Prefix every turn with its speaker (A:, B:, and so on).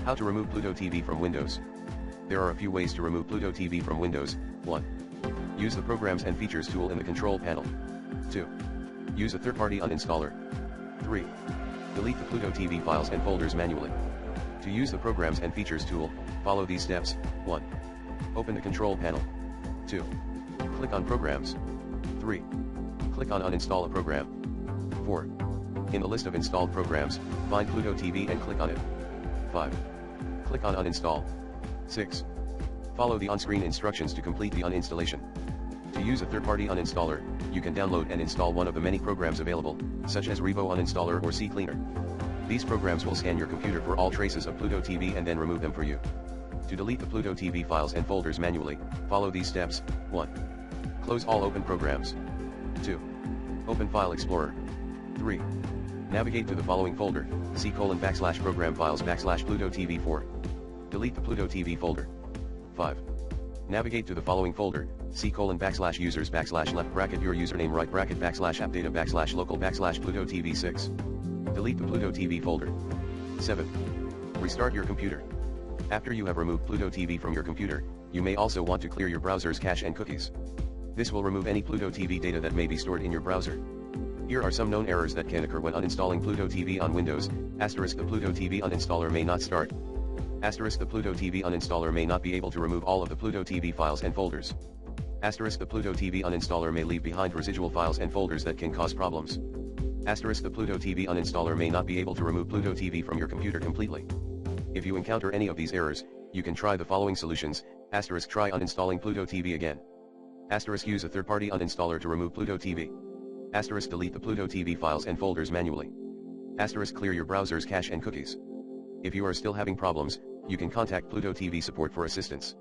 A: How to remove Pluto TV from Windows. There are a few ways to remove Pluto TV from Windows. 1. Use the Programs and Features tool in the control panel. 2. Use a third-party uninstaller. 3. Delete the Pluto TV files and folders manually. To use the Programs and Features tool, follow these steps. 1. Open the control panel. 2. Click on Programs. 3. Click on Uninstall a program. 4. In the list of installed programs, find Pluto TV and click on it. 5. Click on Uninstall. 6. Follow the on-screen instructions to complete the uninstallation. To use a third-party uninstaller, you can download and install one of the many programs available, such as Revo Uninstaller or CCleaner. These programs will scan your computer for all traces of Pluto TV and then remove them for you. To delete the Pluto TV files and folders manually, follow these steps. 1. Close all open programs. 2. Open File Explorer. 3. Navigate to the following folder, C:\ProgramFiles\Pluto TV 4. Delete the Pluto TV folder. 5. Navigate to the following folder, C:\users\left your username right /AppData/local/Pluto TV 6. Delete the Pluto TV folder. 7. Restart your computer. After you have removed Pluto TV from your computer, you may also want to clear your browser's cache and cookies. This will remove any Pluto TV data that may be stored in your browser. Here are some known errors that can occur when uninstalling Pluto TV on Windows. The Pluto TV uninstaller may not start. The Pluto TV uninstaller may not be able to remove all of the Pluto TV files and folders. The Pluto TV uninstaller may leave behind residual files and folders that can cause problems. The Pluto TV uninstaller may not be able to remove Pluto TV from your computer completely. If you encounter any of these errors, you can try the following solutions. Try uninstalling Pluto TV again. Use a third-party uninstaller to remove Pluto TV. Delete the Pluto TV files and folders manually. Clear your browser's cache and cookies. If you are still having problems, you can contact Pluto TV support for assistance.